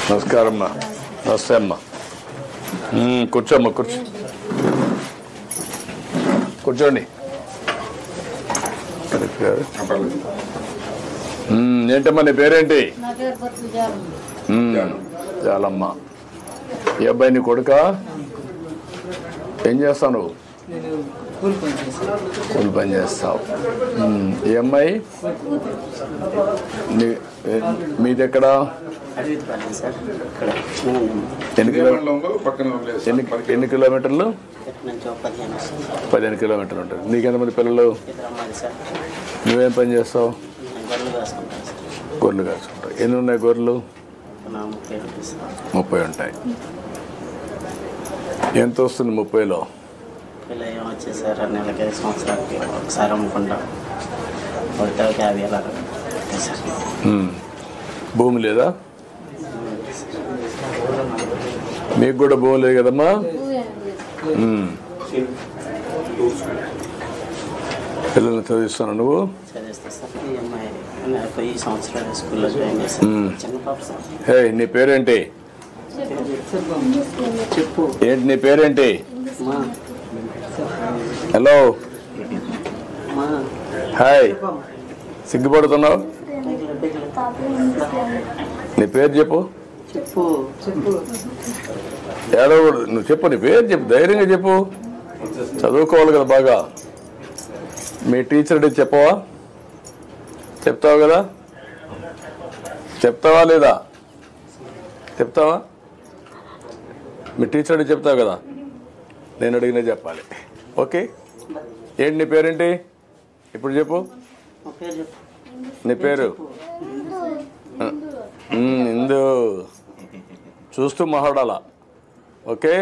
నమస్కారం అమ్మా. నమస్తే అమ్మా. కూర్చోమ్మా, కూర్చోండి. ఏంటమ్మా నీ పేరేంటి? చాలమ్మా. ఈ అబ్బాయి నీ కొడుక? ఏం చేస్తావు నువ్వు? కూలి పని చేస్తావు. ఈ అమ్మాయి మీది ఎక్కడ? ఎన్ని కిలోమీటర్లు? 15 కిలోమీటర్లు ఉంటారు. నీకెంతమంది పిల్లలు? నువ్వేం పని చేస్తావు? గొర్రెలు కాసుకుంటావు. ఎన్ని ఉన్నాయి గొర్రెలు? 30 ఉంటాయి. ఎంత వస్తుంది 30లో? వచ్చేసారు నెలకి, సంవత్సరానికి ఒకసారి అమ్ముకుంటాం. భూమి లేదా? మీకు కూడా భూమి లేదు కదమ్మా? పిల్లల్ని చదివిస్తున్నావు నువ్వు? హే, నీ పేరేంటి? ఏంటి నీ పేరేంటి? Hello, hi. సిగ్గుపడుతున్నావు? నీ పేరు చెప్పు. ఏడవకూడదు. నువ్వు చెప్పు, నీ పేరు చెప్పు, ధైర్యంగా చెప్పు. చదువుకోవాలి కదా బాగా. మీ టీచర్ అడిగి చెప్పవా? చెప్తావు కదా? చెప్తావా లేదా? చెప్తావా? మీ టీచర్ అడిగి చెప్తావు కదా? నేను అడిగినా చెప్పాలి. ఓకే. ఏంటి నీ పేరేంటి? ఇప్పుడు చెప్పు. నీ పేరు? ఇందు. చూస్తూ మాట్లాడాలా. ఓకే.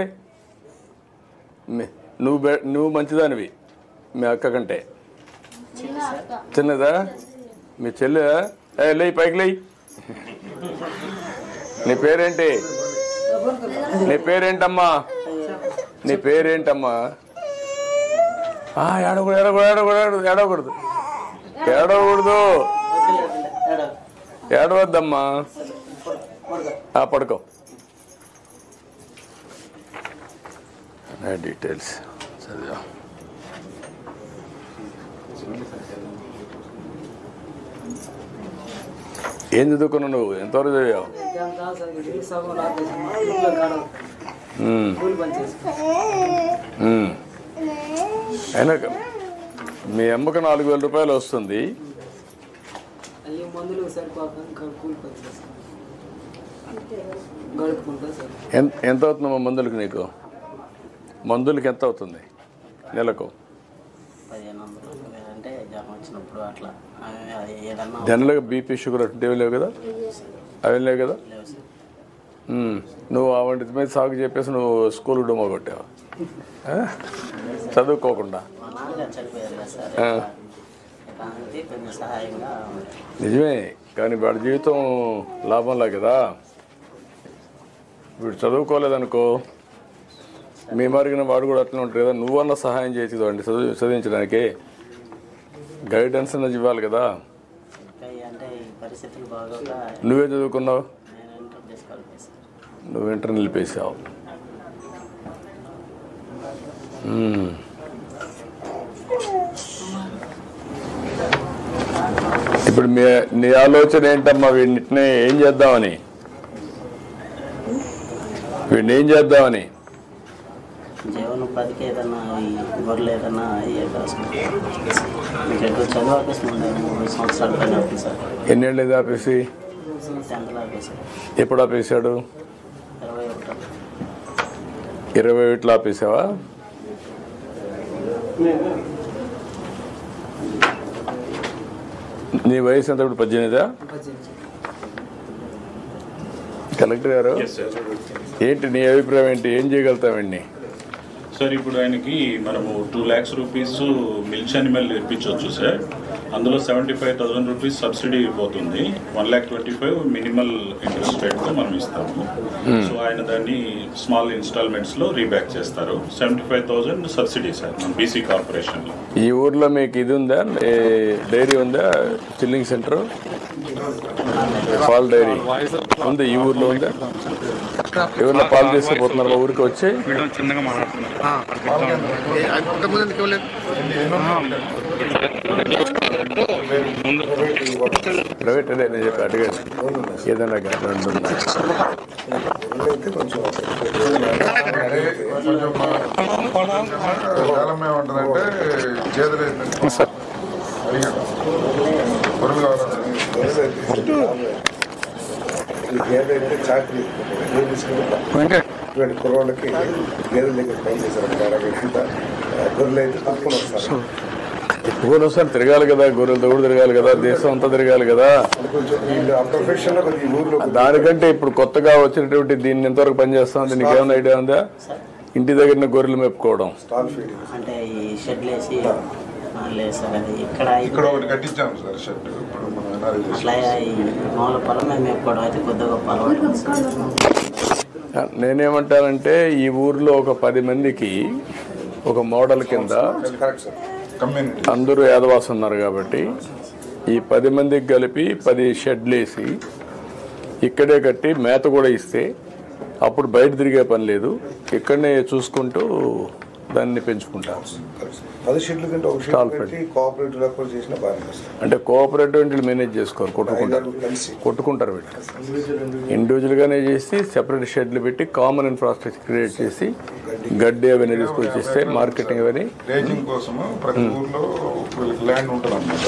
నువ్వు మంచిదానివి మీ అక్క కంటే. చిన్నదా మీ చెల్లె? లేయి, పైకి లేయి. నీ పేరేంటి? నీ పేరేంటమ్మా? నీ పేరేంటమ్మా? ఏడవకూడదు. ఏడవద్దమ్మా. పడుకో. డీటెయిల్స్ చదివా? ఏం చదువుకున్నావు నువ్వు? ఎంతవరకు చదివావు? అయినా మీ అమ్మకు 4,000 రూపాయలు వస్తుంది. ఎంత అవుతుందమ్మా మందులకి? నీకు మందులకి ఎంత అవుతుంది నెలకు? జనరల్గా బీపీ, షుగర్ అటువంటివి లేవు కదా? అవి లేవు కదా? నువ్వు అవంటి మీద సాగు చెప్పేసి నువ్వు స్కూల్ డుమ్మా కొట్టావు చదువుకోకుండా. నిజమే, కానీ వాడి జీవితం లాభంలా కదా. వీడు చదువుకోలేదనుకో, మీ మరిగిన వాడు కూడా అట్లా ఉంటుంది కదా. నువ్వన్నా సహాయం చేయొచ్చు అండి చదివించడానికి. గైడెన్స్ అన్నది ఇవ్వాలి కదా. నువ్వే చదువుకున్నావు? నువ్వు ఇంటర్ నిలిపేసావు. ఇప్పుడు నీ ఆలోచన ఏంటమ్మా? వీడిని ఏం చేద్దామని? జీవనోపాధికి ఏదన్నా గొర్రెలు ఏదన్నా చదువు ఆపేసి 3 సంవత్సరాల పైన ఆపేసారు. ఎన్నేళ్ళు ఇది ఆపేసి? 10th ఆపేసారు. ఎప్పుడు ఆపేశాడు? 21లో ఆపేసావా? నీ వయసు ఎంత? ఇప్పుడు 18? కలెక్టర్ గారు, ఏంటి నీ అభిప్రాయం ఏంటి? ఏం చేయగలుగుతామండి సార్? ఇప్పుడు ఆయనకి మనము 2 lakhs రూపీస్ మిల్చ్ అనిమల్ ఇప్పించవచ్చు సార్. అందులో 75,000 రూపీస్ సబ్సిడీ పోతుంది. 1,25,000 మినిమల్ ఇంట్రెస్ట్ రేట్తో మనం ఇస్తాము. సో ఆయన దాన్ని స్మాల్ ఇన్స్టాల్మెంట్స్లో రీబ్యాక్ చేస్తారు. 75,000 సబ్సిడీ సార్ మన బీసీ కార్పొరేషన్లో. ఈ ఊర్లో మీకు ఇది ఉందా, డైరీ ఉందా, చిల్లింగ్ సెంటర్? పాల డైరీ ఉంది ఈ ఊర్లో ఉందా? ఎవరన్నా పాలు తీసుకుపోతున్నారు మా ఊరికి వచ్చి? ప్రైవేట్ అదే నేను చెప్పి అడిగాను ఏదైనా రెండు గేదైతే చాకరీ ఇటువంటి కుర్రోళ్ళకి గేదెల దగ్గర పని చేశారు. గొర్రెలు అయితే తక్కువ వస్తారు. ఊరు వస్తారు తిరగాలి కదా, గొర్రెలతో కూడా తిరగాలి కదా, దేశం అంతా తిరగాలి కదా. కొంచెం వీళ్ళు ఆ ప్రొఫెషన్ లో ఈ ఊర్లో దానికంటే ఇప్పుడు కొత్తగా వచ్చినటువంటి దీన్ని ఎంతవరకు పనిచేస్తుంది నీకు ఏమైనా ఐడియా ఉందా? ఇంటి దగ్గర గొర్రెలు మేపుకోవడం, స్టాల్ ఫీడింగ్ అంటే ఈ షెడ్లు వేసి లేదు సార్. అది ఇక్కడ ఒకటి కట్టించాము సార్ షెడ్. ఇప్పుడు మనం అట్లా ఈ మామూలు పొలం మేము మేపుకోవడం అయితే కొద్దిగా అలవాటు. నేనేమంటానంటే ఈ ఊర్లో ఒక 10 మందికి ఒక మోడల్ కింద కరెక్ట్ సార్. కమ్యూనిటీ అందరూ యాదవాసు ఉన్నారు కాబట్టి ఈ 10 మందికి కలిపి 10 షెడ్లు వేసి ఇక్కడే కట్టి మేత కూడా ఇస్తే అప్పుడు బయట తిరిగే పని లేదు, ఇక్కడనే చూసుకుంటూ దాన్ని పెంచుకుంటారు. 10 షెడ్లు కంటే ఒక షెడ్ పెట్టి కోఆపరేటివ్ కూడా చేసిన బాగా అంటే కోఆపరేటివ్ వీళ్ళు మేనేజ్ చేసుకోరు, కొట్టుకుంటారు వీళ్ళు. ఇండివిజువల్గానే చేసి సెపరేట్ షెడ్లు పెట్టి కామన్ ఇన్ఫ్రాస్ట్రక్చర్ క్రియేట్ చేసి గడ్డి అవన్నీ తీసుకొచ్చేస్తే మార్కెటింగ్ అవన్నీ రేజింగ్ కోసం ప్రతి ఊర్లో ల్యాండ్ ఉంటుంది అన్నమాట.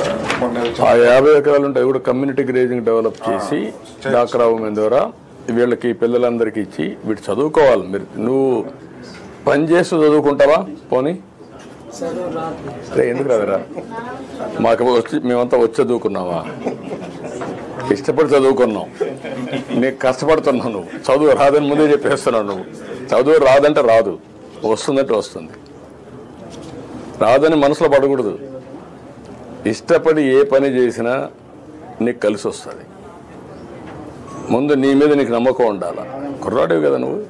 ఆ 50 ఎకరాలు ఉంటాయి కూడా కమ్యూనిటీ గ్రేజింగ్ డెవలప్ చేసి డాక్రా ఉమెన్ ద్వారా వీళ్ళకి పిల్లలందరికీ ఇచ్చి వీటి చదువుకోవాలి. మీరు నువ్వు పని చేస్తూ చదువుకుంటావా? పోనీ ఎందుకు రాదురా? మాకు వచ్చి మేమంతా వచ్చి చదువుకున్నావా? ఇష్టపడి చదువుకున్నావు, నీకు కష్టపడుతున్నావు. నువ్వు చదువు రాదని ముందే చెప్పేస్తున్నావు. నువ్వు చదువు రాదంటే రాదు, వస్తుందంటే వస్తుంది. రాదని మనసులో పడకూడదు. ఇష్టపడి ఏ పని చేసినా నీకు కలిసి వస్తుంది. ముందు నీ మీద నీకు నమ్మకం ఉండాలా. కుర్రాడివి కదా నువ్వు,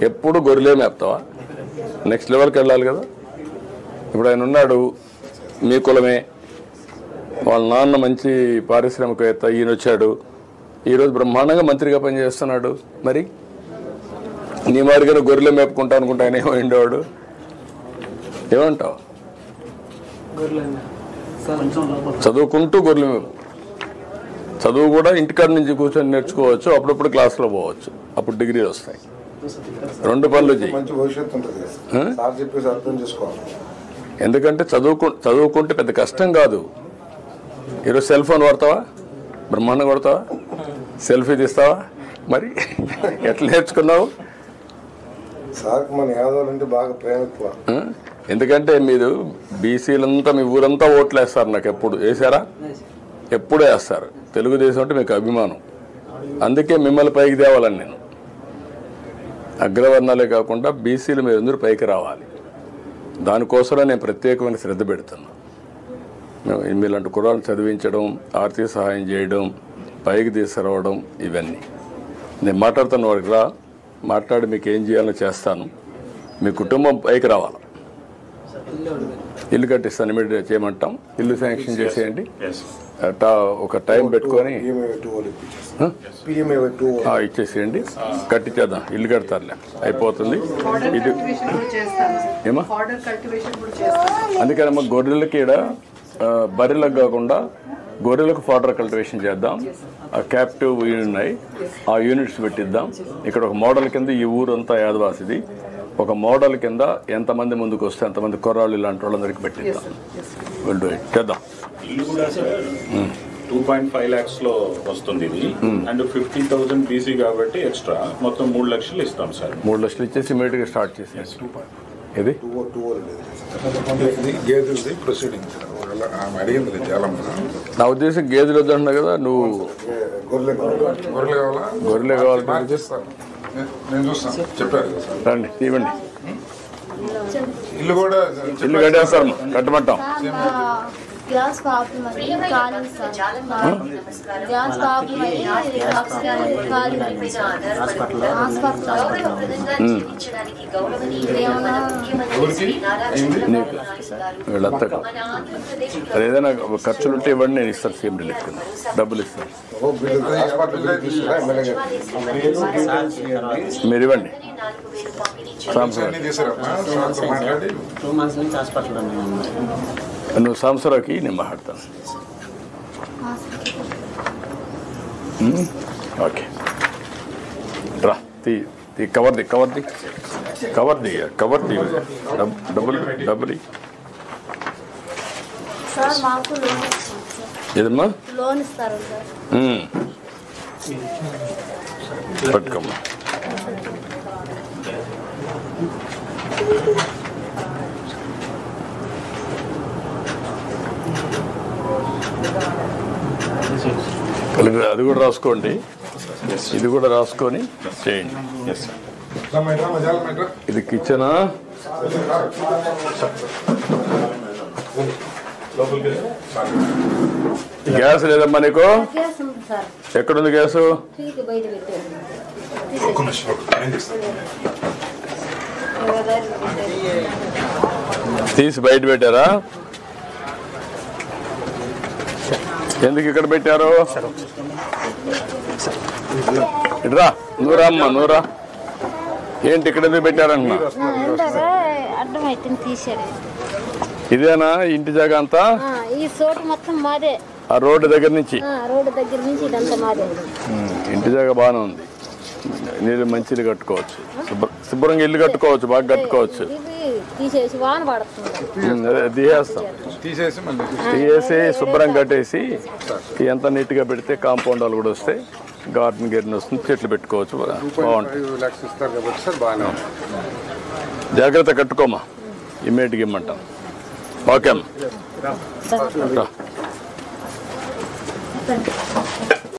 ఎప్పుడు గొర్రెలే మేపుతావా? నెక్స్ట్ లెవెల్కి వెళ్ళాలి కదా. ఇప్పుడు ఆయన ఉన్నాడు మీ కులమే, వాళ్ళ నాన్న మంచి పారిశ్రామికవేత్త, ఈయన వచ్చాడు ఈరోజు బ్రహ్మాండంగా మంత్రిగా పనిచేస్తున్నాడు. మరి నీ మాదిరిగా గొర్రెలే మేపుకుంటా అనుకుంటా ఆయన ఏమైండేవాడు? ఏమంటావు? చదువుకుంటూ గొర్రెలు మేపు. చదువు కూడా ఇంటికాడ నుంచి కూర్చొని నేర్చుకోవచ్చు, అప్పుడప్పుడు క్లాసులో పోవచ్చు, అప్పుడు డిగ్రీలు వస్తాయి. 2 పనులు చేయి. మంచి భవిష్యత్తు ఉంటుంది సార్ చెప్పేసి అర్థం చేసుకోవాలి. ఎందుకంటే చదువుకుంటే పెద్ద కష్టం కాదు. ఈరోజు సెల్ ఫోన్ వాడతావా? బ్రహ్మాండంగా కొడతావా? సెల్ఫీ తీస్తావా? మరి ఎట్లా నేర్చుకున్నావు? సార్ మన యాదవులంటే బాగా ప్రేమ ఎక్కువ. ఎందుకంటే మీరు బీసీలంతా మీ ఊరంతా ఓట్లు వేస్తారు. నాకు ఎప్పుడు వేసారా? ఎప్పుడు వేస్తారు. తెలుగుదేశం అంటే మీకు అభిమానం, అందుకే మిమ్మల్ని పైకి తేవాలని నేను. అగ్రవర్ణాలే కాకుండా బీసీలు మీరు అందరూ పైకి రావాలి. దానికోసమే నేను ప్రత్యేకమైన శ్రద్ధ పెడుతున్నాను. మీలాంటి కుర్రాలను చదివించడం, ఆర్థిక సహాయం చేయడం, పైకి తీసుకురావడం, ఇవన్నీ నేను మాట్లాడుతున్న వాడికి రా, మాట్లాడి మీకు ఏం చేయాలో చేస్తాను. మీ కుటుంబం పైకి రావాలి. ఇల్లు కట్టిస్తాను, ఇమీడియట్ చేయమంటాం. ఇల్లు శాంక్షన్ చేసేయండి. ఒక టైం పెట్టుకొని ఇచ్చేసేయండి, కట్టించేద్దాం. ఇల్లు కడతారులే, అయిపోతుంది. ఇది ఏమా అందుకని గొర్రెలకి ఇక్కడ బర్రెలకు కాకుండా గొర్రెలకు ఫాడర్ కల్టివేషన్ చేద్దాం. ఆ క్యాప్టివ్ ఉన్నాయి, ఆ యూనిట్స్ పెట్టిద్దాం. ఇక్కడ ఒక మోడల్ కింద ఈ ఊరంతా యాదవాసిది. ఒక మోడల్ కింద ఎంతమంది ముందుకు వస్తే అంతమంది కుర్రాళ్ళు ఇలాంటి వాళ్ళందరికీ పెట్టిద్దాం. చేద్దాం. ఇల్లు కూడా సార్ 2.5 lakhs లో వస్తుంది ఇది. అండ్ 50,000 బీసీ కాబట్టి ఎక్స్ట్రా మొత్తం 3 లక్షలు ఇస్తాం సార్. 3 లక్షలు ఇచ్చేసి ఇమీడియట్ గా స్టార్ట్ చేసేసి ఇది గేదెలది ప్రొసీడింగ్ అడిగింది చాలా. నా ఉద్దేశం గేదెలు వద్దంటున్నా కదా నువ్వు. గొర్రెలే కావాలి. నేను చూస్తాను, చెప్పారు రండి ఇవ్వండి. ఇల్లు కూడా ఇల్లు కట్టేస్తాం, కట్టమంటాం. గ్యాస్ ప్రాబ్లం అని కాలింగ్ సార్ గ్యాస్ ప్రాబ్లం అని వీళ్ళంతా అది ఏదైనా ఖర్చులుంటే ఇవ్వండి, నేను ఇస్తాను. సీఎం రిలీఫ్ కింద డబ్బులు ఇస్తాను, మీరు ఇవ్వండి. 2 months నుంచి హాస్పిటల్ నువ్వు సంవత్సరానికి నేను మాట్లాడతాను. ఓకే రా, కవర్ది డబ్బులు సార్ మాకు ఏదమ్మా లోన్ ఇస్తారు సార్. పట్టుకోమ్మా. అది కూడా రాసుకోండి, ఇది కూడా రాసుకొని చేయండి. ఇది కిచెనా? గ్యాస్ లేదమ్మా నీకు? ఎక్కడుంది గ్యాసు? తీసి బయట పెట్టారా? ఎందుకు ఇక్కడ పెట్టారు? ఇట్రా, నూరా అమ్మా, నూరా. ఏంటి ఇక్కడ ఎందుకు పెట్టారన్నా? ఇదేనా ఇంటి జాగా అంతా? ఈ చోటు మొత్తం మాదే. ఆ రోడ్డు దగ్గర నుంచి ఇదంతా మాదే. ఇంటి జాగా బాగానే ఉంది. నీళ్ళు మంచిది కట్టుకోవచ్చు, శుభ్రంగా ఇల్లు కట్టుకోవచ్చు, బాగా కట్టుకోవచ్చు. తీసేసి వాన పడుతుంది, తీసేసి శుభ్రంగా కట్టేసి ఎంత నీట్గా పెడితే కాంపౌండ్ వాళ్ళు కూడా వస్తాయి, గార్డెన్ గిర్డెన్ వస్తుంది, చెట్లు పెట్టుకోవచ్చు, బాగుంటుంది. జాగ్రత్త కట్టుకోమా, ఇమ్మీడియట్గా ఇమ్మంటాం. ఓకే అమ్మా.